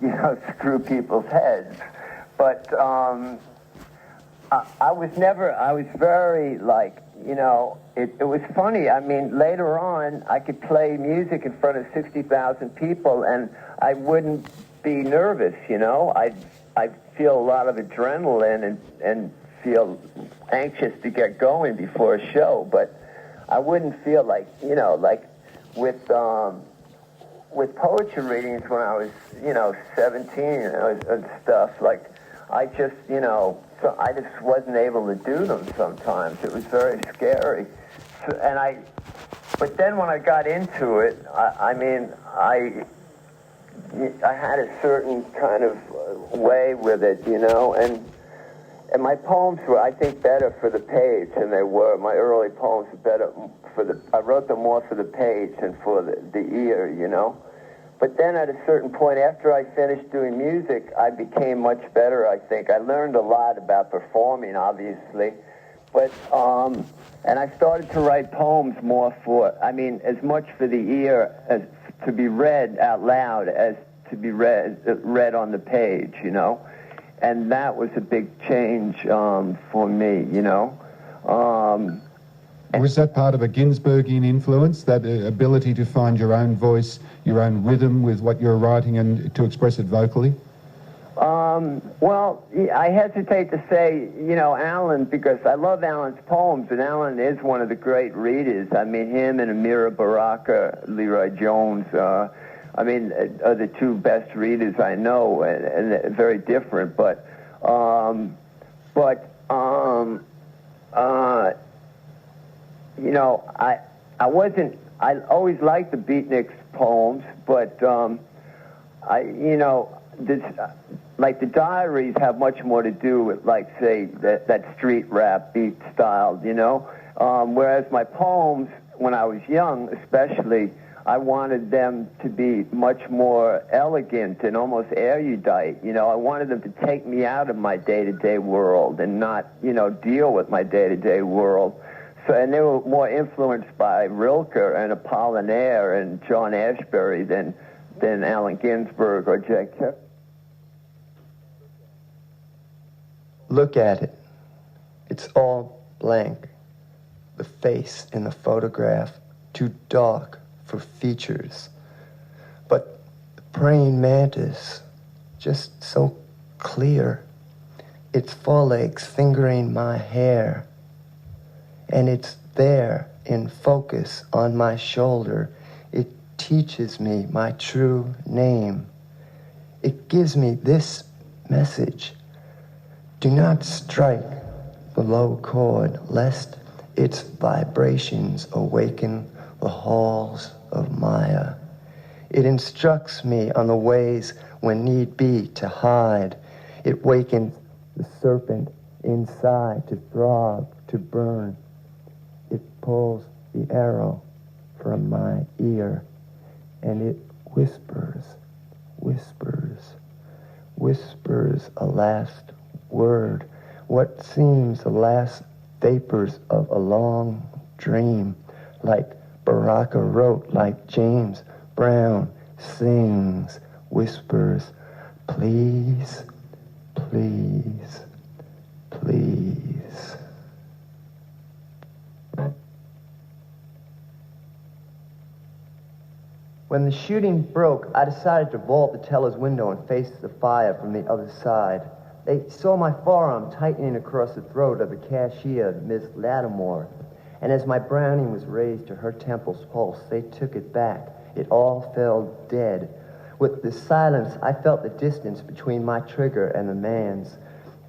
screw people's heads. But I was very, it was funny. I mean, later on, I could play music in front of 60,000 people, and I wouldn't be nervous, I'd feel a lot of adrenaline and feel anxious to get going before a show, but I wouldn't feel like with poetry readings when I was, 17 and stuff, I just, so I just wasn't able to do them sometimes. It was very scary. But then when I got into it, I had a certain kind of way with it, and my poems were, I think, better for the page than they were. My early poems were better I wrote them more for the page than for the ear, But then at a certain point, after I finished doing music, I became much better, I think. I learned a lot about performing, obviously. But, and I started to write poems more as much for the ear as to be read out loud as to be read on the page, And that was a big change for me, Was that part of a Ginsbergian influence, that ability to find your own voice, your own rhythm with what you're writing and to express it vocally? Well, I hesitate to say, Alan, because I love Alan's poems, and Alan is one of the great readers. I mean, him and Amira Baraka, Leroy Jones, are the two best readers I know, and very different, but I always liked the Beatniks poems, but, the diaries have much more to do with, say, that street rap beat style, whereas my poems, when I was young especially, I wanted them to be much more elegant and almost erudite, I wanted them to take me out of my day-to-day world and not, deal with my day-to-day world. And they were more influenced by Rilke and Apollinaire and John Ashbery than Allen Ginsberg or Jack Kerouac. Look at it. It's all blank. The face in the photograph, too dark for features. But the praying mantis, just so clear. Its forelegs fingering my hair. And it's there in focus on my shoulder. It teaches me my true name. It gives me this message. Do not strike the low chord, lest its vibrations awaken the halls of Maya. It instructs me on the ways when need be to hide. It wakens the serpent inside to throb, to burn. It pulls the arrow from my ear, and it whispers, whispers a last word, what seems the last vapors of a long dream, like Baraka wrote, like James Brown sings, whispers, please, please, please. When the shooting broke, I decided to vault the teller's window and face the fire from the other side. They saw my forearm tightening across the throat of the cashier, Miss Lattimore. And as my Browning was raised to her temple's pulse, they took it back. It all fell dead. With the silence, I felt the distance between my trigger and the man's.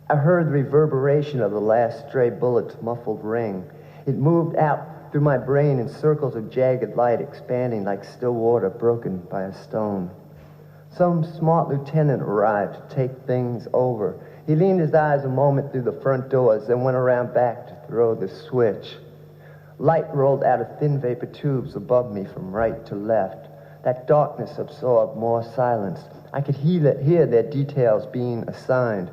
I heard the reverberation of the last stray bullet's muffled ring. It moved out through my brain in circles of jagged light, expanding like still water broken by a stone. Some smart lieutenant arrived to take things over. He leaned his eyes a moment through the front doors, then went around back to throw the switch. Light rolled out of thin vapor tubes above me from right to left. That darkness absorbed more silence. I could hear their details being assigned.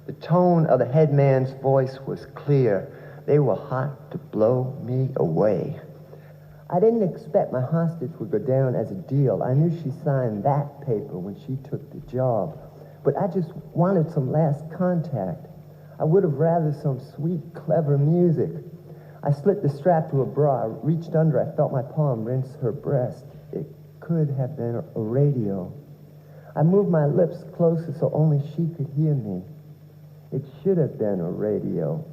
The tone of the headman's voice was clear. They were hot to blow me away. I didn't expect my hostage would go down as a deal. I knew she signed that paper when she took the job. But I just wanted some last contact. I would have rather some sweet, clever music. I slit the strap to her bra, I reached under, I felt my palm rinse her breast. It could have been a radio. I moved my lips closer so only she could hear me. It should have been a radio.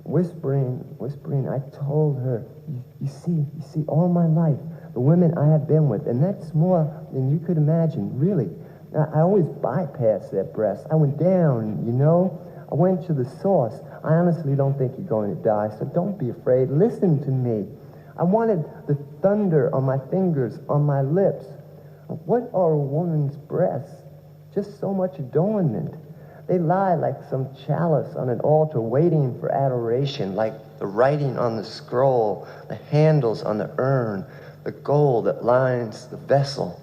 Whispering, I told her, you see, all my life, the women I have been with, and that's more than you could imagine, really. I always bypassed that breast. I went down, you know. I went to the source. I honestly don't think you're going to die, so don't be afraid. Listen to me. I wanted the thunder on my fingers, on my lips. What are a woman's breasts? Just so much adornment. They lie like some chalice on an altar waiting for adoration, like the writing on the scroll, the handles on the urn, the gold that lines the vessel.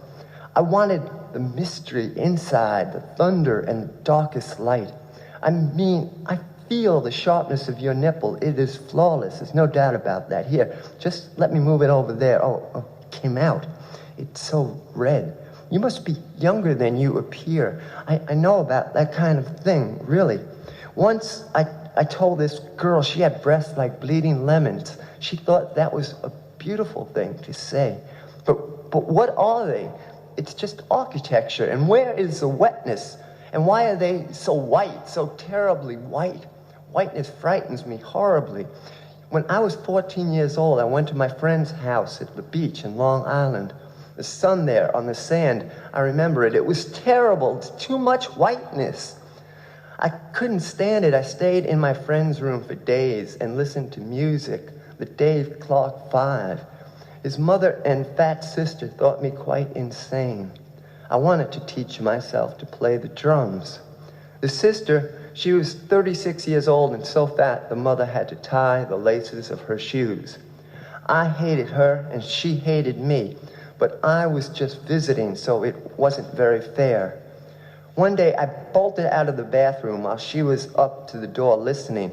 I wanted the mystery inside, the thunder and the darkest light. I mean, I feel the sharpness of your nipple. It is flawless. There's no doubt about that. Here, just let me move it over there. Oh, it came out. It's so red. You must be younger than you appear. I know about that kind of thing, really. Once I told this girl she had breasts like bleeding lemons. She thought that was a beautiful thing to say. But what are they? It's just architecture. And where is the wetness? And why are they so white, so terribly white? Whiteness frightens me horribly. When I was 14 years old, I went to my friend's house at the beach in Long Island. The sun there on the sand, I remember it. It was terrible. It's too much whiteness. I couldn't stand it. I stayed in my friend's room for days and listened to music, the Dave Clark Five. His mother and fat sister thought me quite insane. I wanted to teach myself to play the drums. The sister, she was 36 years old and so fat the mother had to tie the laces of her shoes. I hated her and she hated me. But I was just visiting, so it wasn't very fair. One day, I bolted out of the bathroom while she was up to the door listening,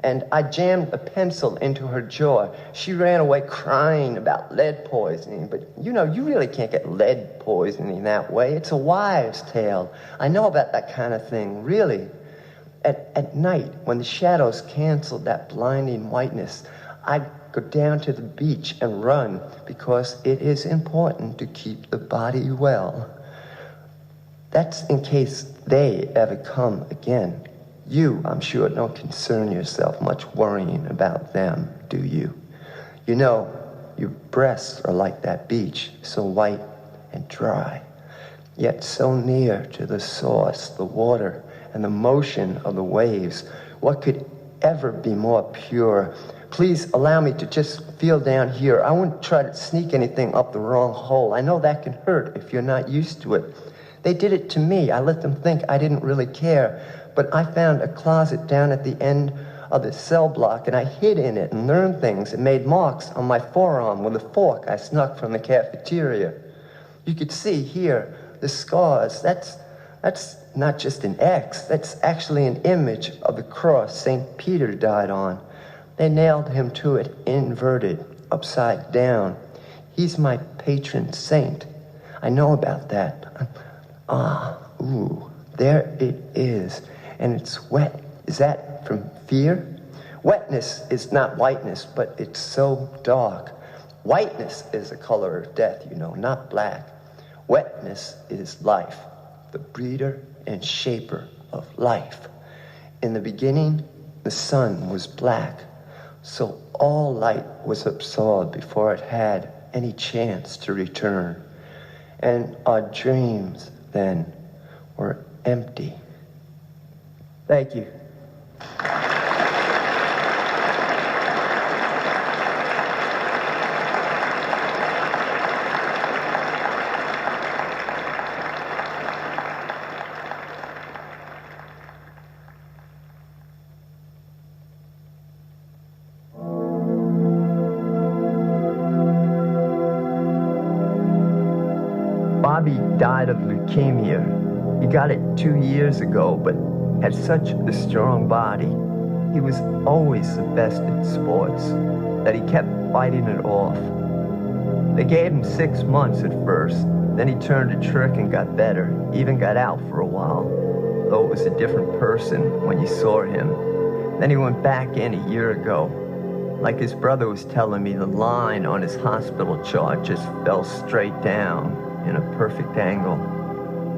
and I jammed a pencil into her jaw. She ran away crying about lead poisoning, but you know, you really can't get lead poisoning that way. It's a wives' tale. I know about that kind of thing, really. At night, when the shadows canceled that blinding whiteness, I'd go down to the beach and run because it is important to keep the body well. That's in case they ever come again. You, I'm sure, don't concern yourself much worrying about them, do you? You know, your breasts are like that beach, so white and dry, yet so near to the source, the water, and the motion of the waves. What could ever be more pure? Please allow me to just feel down here. I won't try to sneak anything up the wrong hole. I know that can hurt if you're not used to it. They did it to me. I let them think I didn't really care. But I found a closet down at the end of the cell block, and I hid in it and learned things and made marks on my forearm with a fork I snuck from the cafeteria. You could see here the scars. That's not just an X. That's actually an image of the cross St. Peter died on. They nailed him to it inverted, upside down. He's my patron saint. I know about that. There it is. And it's wet. Is that from fear? Wetness is not whiteness, but it's so dark. Whiteness is the color of death, you know, not black. Wetness is life, the breeder and shaper of life. In the beginning, the sun was black. So all light was absorbed before it had any chance to return. And our dreams, then, were empty. Thank you. Bobby died of leukemia. He got it 2 years ago, but had such a strong body. He was always the best at sports, that he kept fighting it off. They gave him 6 months at first. Then he turned a trick and got better. Even got out for a while, though it was a different person when you saw him. Then he went back in a year ago. Like his brother was telling me, the line on his hospital chart just fell straight down in a perfect angle.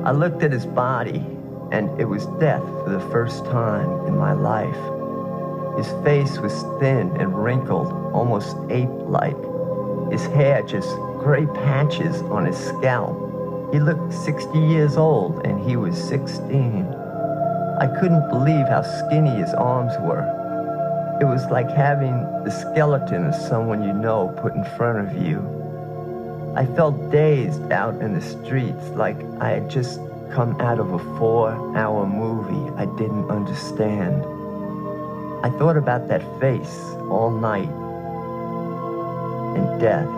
I looked at his body, and it was death for the first time in my life. His face was thin and wrinkled, almost ape-like. His hair just gray patches on his scalp. He looked 60 years old, and he was 16. I couldn't believe how skinny his arms were. It was like having the skeleton of someone you know put in front of you. I felt dazed out in the streets, like I had just come out of a 4-hour movie I didn't understand. I thought about that face all night, and death.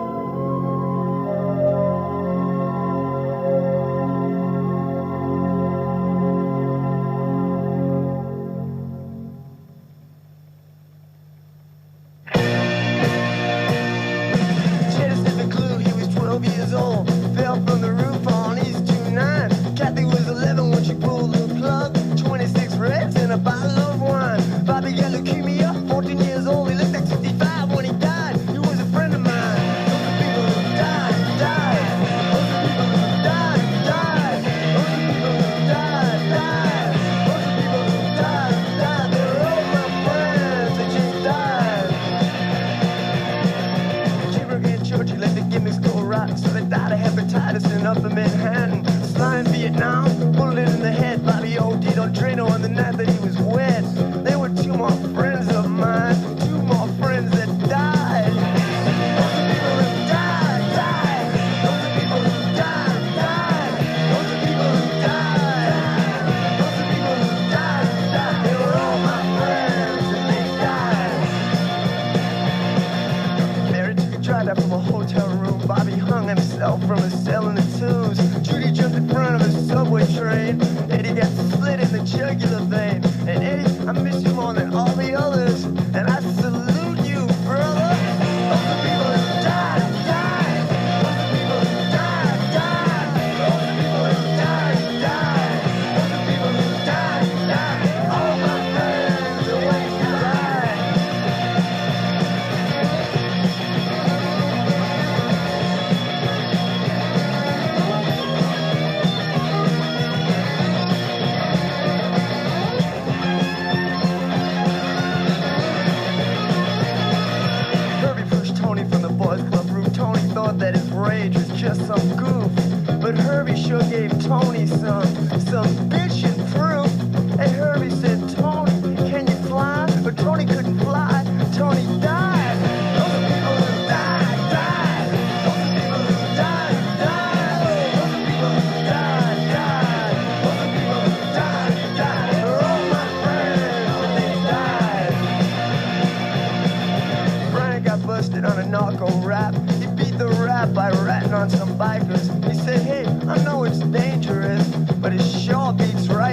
On some bikers. He said, hey, I know it's dangerous, but it sure beats right.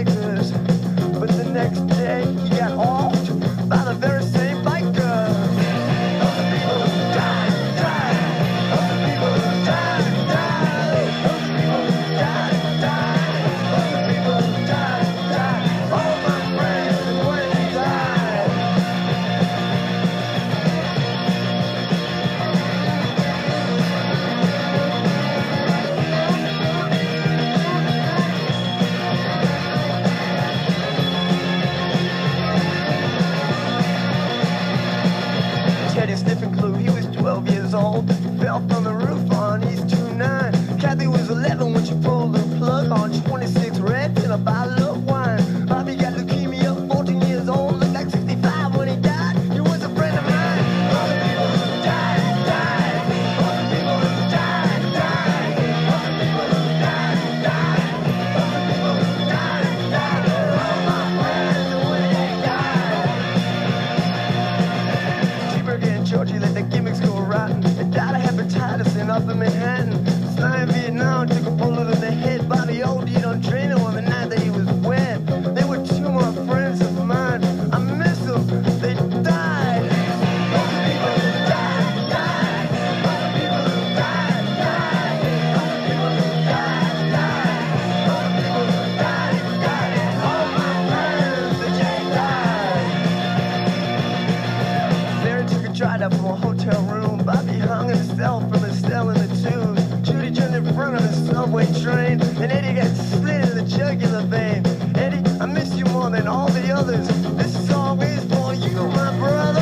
subway train. And Eddie got split in the jugular vein. Eddie, I miss you more than all the others. This song is for you, my brother.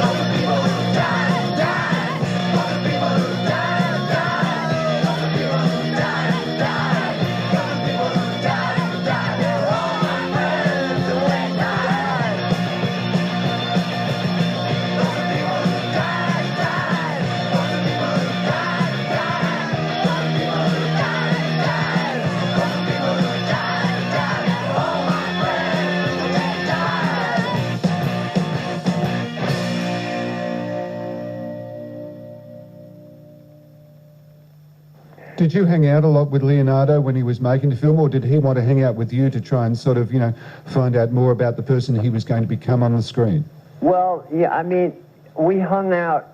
All the people who died, died. All the people who died, died. All the people who died, died. All the people who died, died. They're all my friends and we died. All the people who died, died. All the people who died, died. All the people who died, died. All the people who died, died. They're all my friends and we died. Did you hang out a lot with Leonardo when he was making the film, or did he want to hang out with you to try and sort of, find out more about the person he was going to become on the screen? Well, yeah, I mean, we hung out,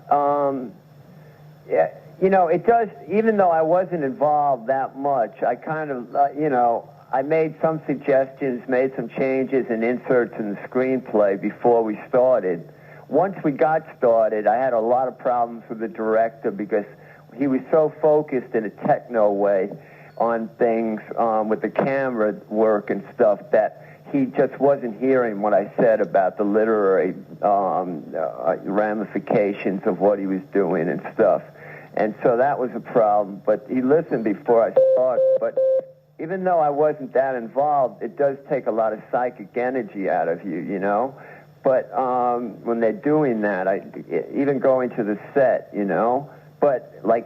yeah, it does, even though I wasn't involved that much, I kind of, I made some suggestions, made some changes and inserts in the screenplay before we started. Once we got started, I had a lot of problems with the director because he was so focused in a techno way on things with the camera work and stuff that he just wasn't hearing what I said about the literary ramifications of what he was doing and stuff. And so that was a problem, but he listened before I started. But even though I wasn't that involved, it does take a lot of psychic energy out of you, But when they're doing that, even going to the set, But, I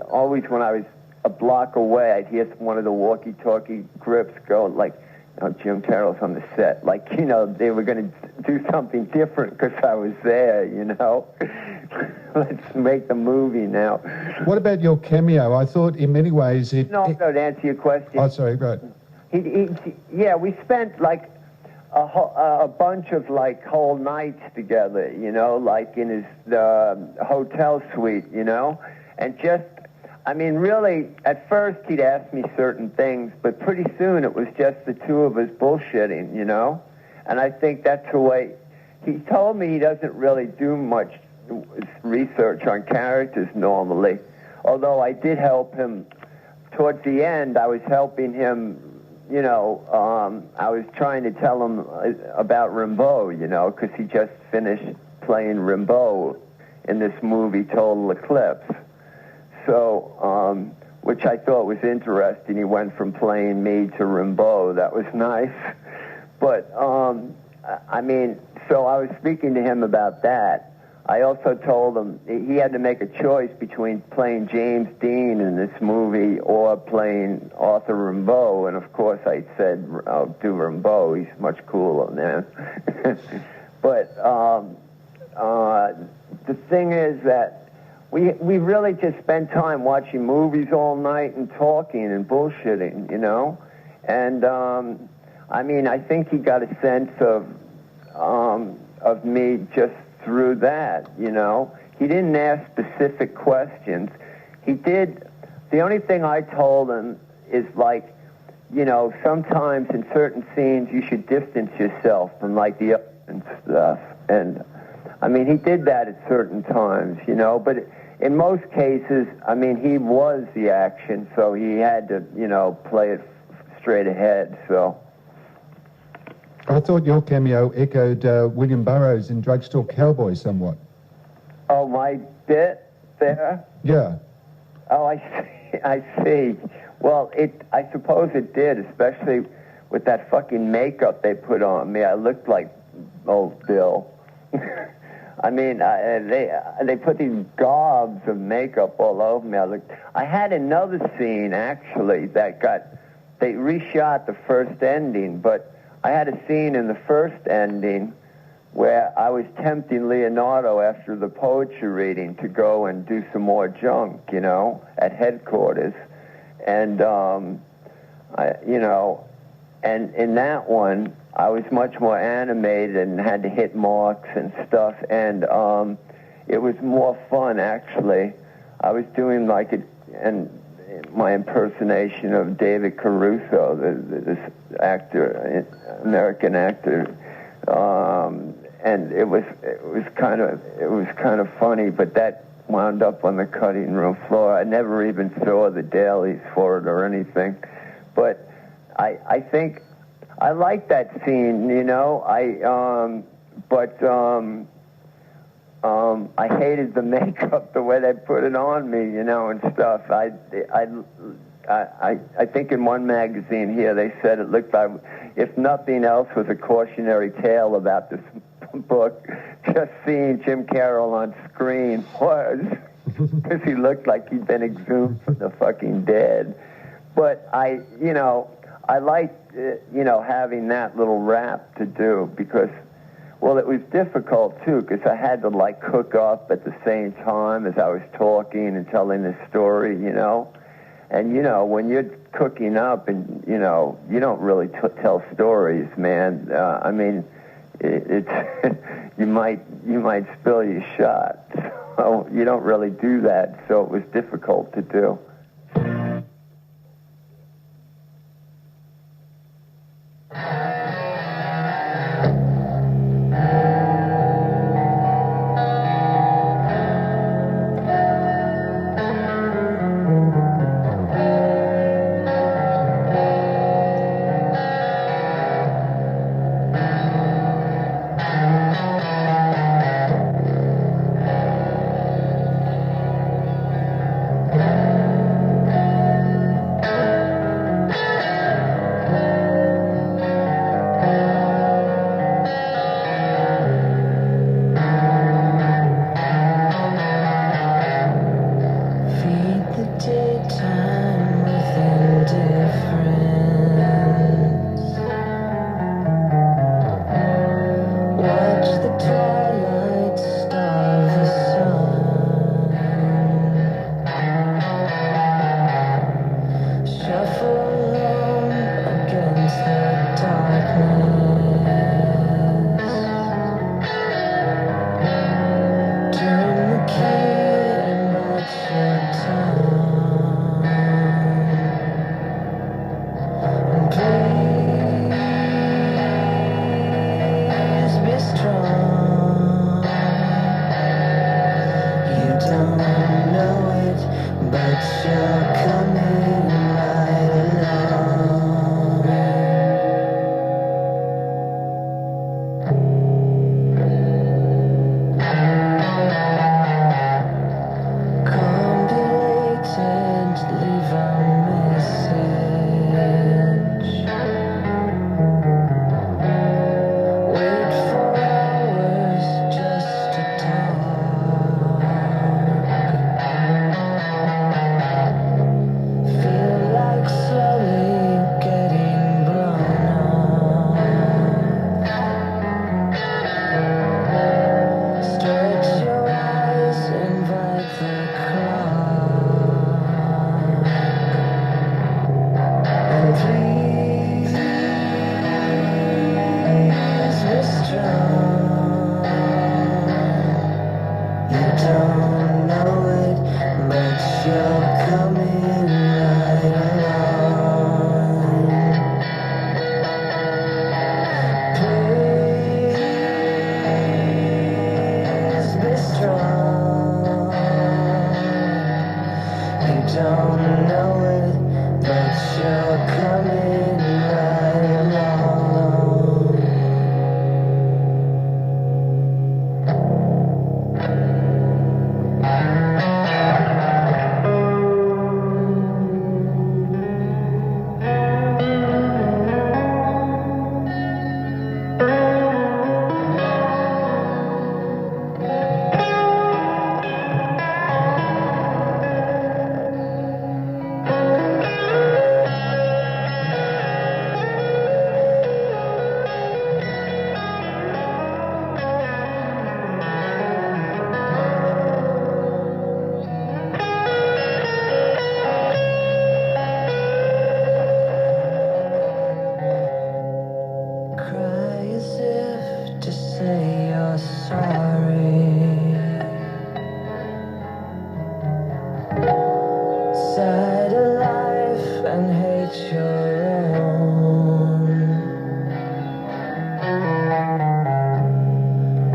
always, when I was a block away, I'd hear one of the walkie-talkie grips go, Jim Carroll's on the set. They were going to do something different because I was there, Let's make the movie now. What about your cameo? I thought in many ways it... No, to answer your question. Oh, sorry, right. Yeah, we spent, a bunch of whole nights together, in his hotel suite, and just, really, at first he'd ask me certain things, but pretty soon it was just the two of us bullshitting, and I think that's the way, he told me he doesn't really do much research on characters normally, although I did help him, towards the end I was helping him, I was trying to tell him about Rimbaud, because he just finished playing Rimbaud in this movie, Total Eclipse. So, which I thought was interesting. He went from playing me to Rimbaud. That was nice. But, so I was speaking to him about that. I also told him he had to make a choice between playing James Dean in this movie or playing Arthur Rimbaud, and of course I said, I'll do Rimbaud, he's much cooler, man. But the thing is that we really just spend time watching movies all night and talking and bullshitting, And, I think he got a sense of me just through that, He didn't ask specific questions. He did, the only thing I told him is sometimes in certain scenes you should distance yourself from the up and stuff. And, he did that at certain times, but in most cases, he was the action, so he had to, play it straight ahead, so. I thought your cameo echoed William Burroughs in Drugstore Cowboy somewhat. Oh, my bit there? Yeah. Oh, I see. Well, I suppose it did, especially with that fucking makeup they put on me. I looked like old Bill. They put these gobs of makeup all over me. I had another scene, actually, they reshot the first ending, but I had a scene in the first ending where I was tempting Leonardo after the poetry reading to go and do some more junk, at headquarters. And, and in that one, I was much more animated and had to hit marks and stuff. And it was more fun, actually. I was doing my impersonation of David Caruso, this actor, American actor, and it was kind of funny. But that wound up on the cutting room floor. I never even saw the dailies for it or anything. But I think I like that scene, you know. I hated the makeup, the way they put it on me, you know, and stuff. I think in one magazine here they said it looked like, if nothing else was a cautionary tale about this book, just seeing Jim Carroll on screen was, because he looked like he'd been exhumed from the fucking dead. But I liked, having that little rap to do, because, well, it was difficult, too, because I had to, like, cook up at the same time as I was talking and telling the story, you know. And, you know, when you're cooking up and, you know, you don't really tell stories, man. I mean, it's you might spill your shot. So you don't really do that, so it was difficult to do.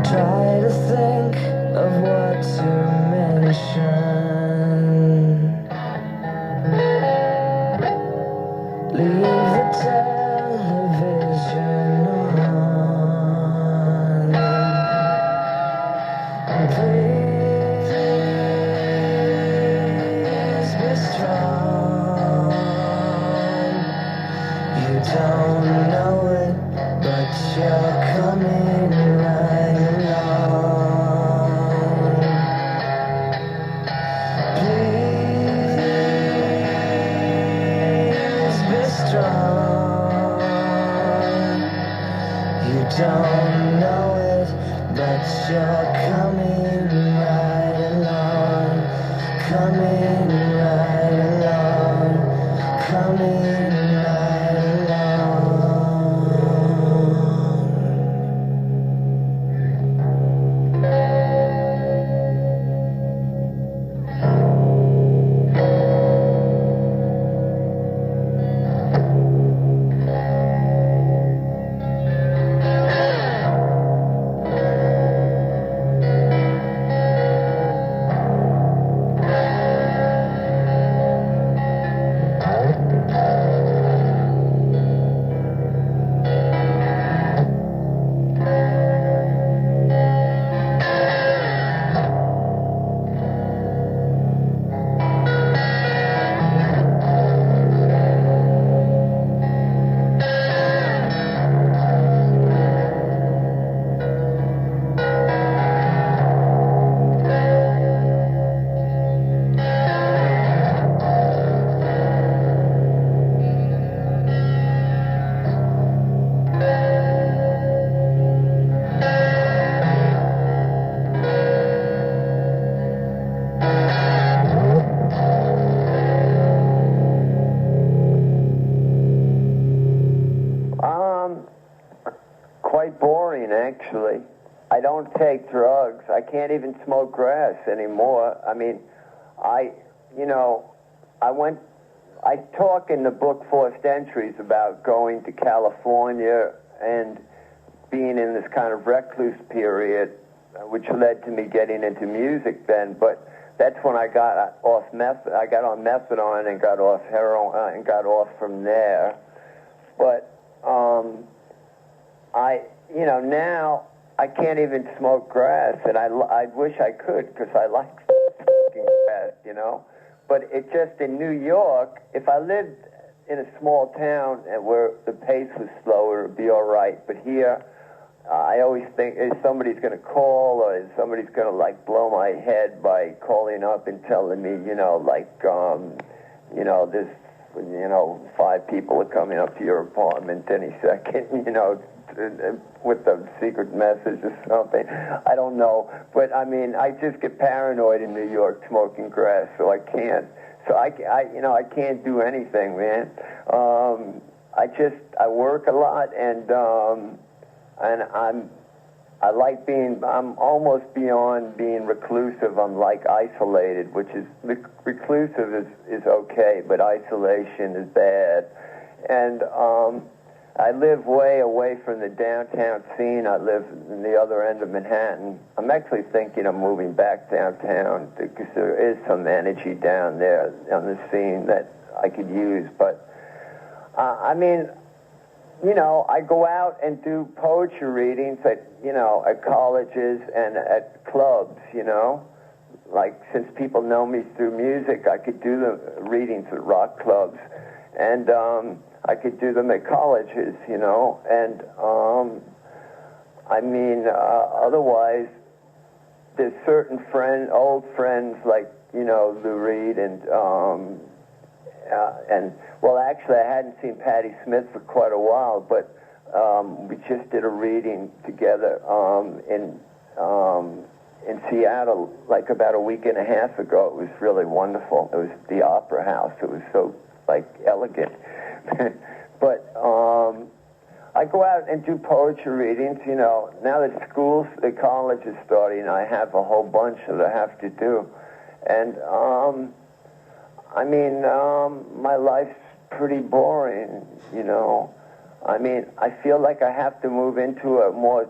Try to think of what to mention. Leave the television on. And please be strong. You don't know it, but you're coming right along. Please be strong. You don't know it, but you're coming right along. Coming right along. Coming right along. Quite boring, actually. I don't take drugs. I can't even smoke grass anymore. I mean, I talk in the book Forced Entries about going to California and being in this kind of recluse period, which led to me getting into music then. But that's when I got off I got on methadone and got off heroin and got off from there. But now I can't even smoke grass, and I wish I could, because I like smoking grass, But it just, in New York, if I lived in a small town where the pace was slower, it would be all right. But here, I always think somebody's going to call, or somebody's going to blow my head by calling up and telling me, there's 5 people are coming up to your apartment any second, with a secret message or something. I don't know. But, I mean, I just get paranoid in New York smoking grass, so I can't. So I can't do anything, man. I work a lot, and I'm almost beyond being reclusive. I'm isolated, which is, reclusive is okay, but isolation is bad. And I live way away from the downtown scene. I live in the other end of Manhattan. I'm actually thinking of moving back downtown, because there is some energy down there on the scene that I could use. But, I go out and do poetry readings at colleges and at clubs, since people know me through music, I could do the readings at rock clubs, and I could do them at colleges, and otherwise, there's certain old friends Lou Reed and well, actually, I hadn't seen Patti Smith for quite a while, but we just did a reading together in Seattle, about a week and a half ago. It was really wonderful. It was at the Opera House. It was so elegant. But I go out and do poetry readings. Now that the college is starting, I have a whole bunch that I have to do, and my life's pretty boring, I feel like I have to move into a more,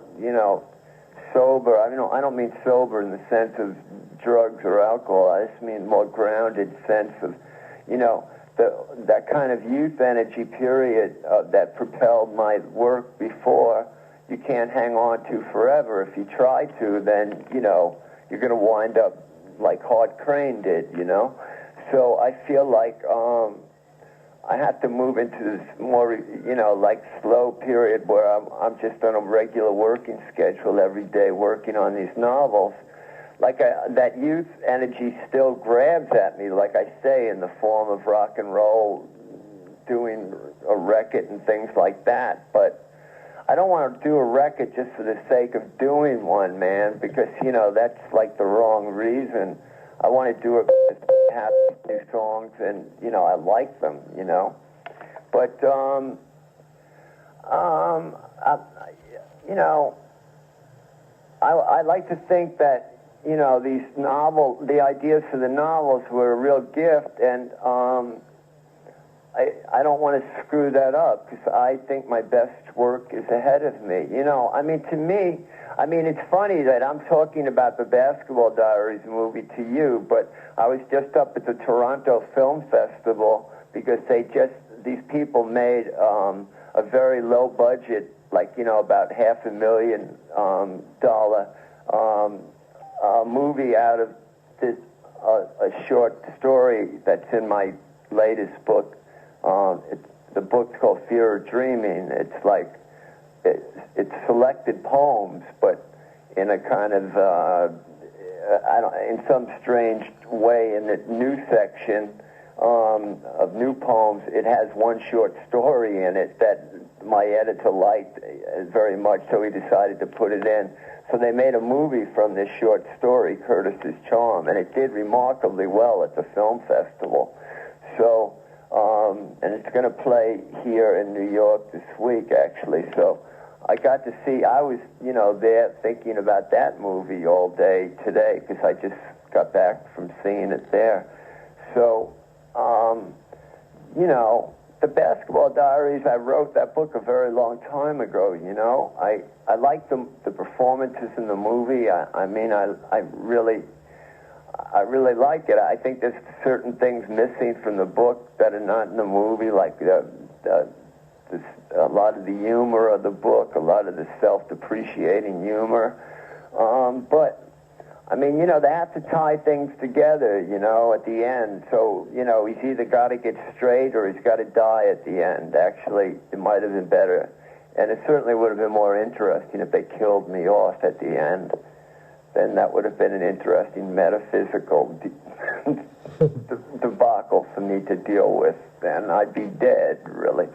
sober. I don't mean sober in the sense of drugs or alcohol. I just mean more grounded sense of, that kind of youth energy period that propelled my work before, you can't hang on to forever. If you try to, then, you know, you're going to wind up like Hart Crane did, you know? So I feel like I have to move into this more, you know, like slow period where I'm just on a regular working schedule every day working on these novels. Like that youth energy still grabs at me, like I say, in the form of rock and roll, doing a record and things like that. But I don't want to do a record just for the sake of doing one, man, because, you know, that's like the wrong reason. I want to do it because I have new songs and, you know, I like them, you know. But, you know, I like to think that, you know, the ideas for the novels were a real gift, and I don't want to screw that up, because I think my best work is ahead of me. You know, I mean, to me, I mean, it's funny that I'm talking about the Basketball Diaries movie to you, but I was just up at the Toronto Film Festival because these people made a very low budget, like, you know, about $500,000 movie out of this a short story that's in my latest book. The book's called Fear of Dreaming. It's like it's selected poems, but in a kind of in some strange way, in the new section of new poems, it has one short story in it that my editor liked very much, so he decided to put it in. So they made a movie from this short story, Curtis's Charm, and it did remarkably well at the film festival. So, and it's going to play here in New York this week, actually. So I got to see, I was, you know, there thinking about that movie all day today, because I just got back from seeing it there. So, you know, the Basketball Diaries, I wrote that book a very long time ago, you know. I like the performances in the movie. I mean, I really like it. I think there's certain things missing from the book that are not in the movie, like a lot of the humor of the book, a lot of the self-depreciating humor. But, I mean, you know, they have to tie things together, you know, at the end. So, you know, he's either got to get straight or he's got to die at the end. Actually, it might have been better. And it certainly would have been more interesting if they killed me off at the end. Then that would have been an interesting metaphysical debacle for me to deal with. Then I'd be dead, really.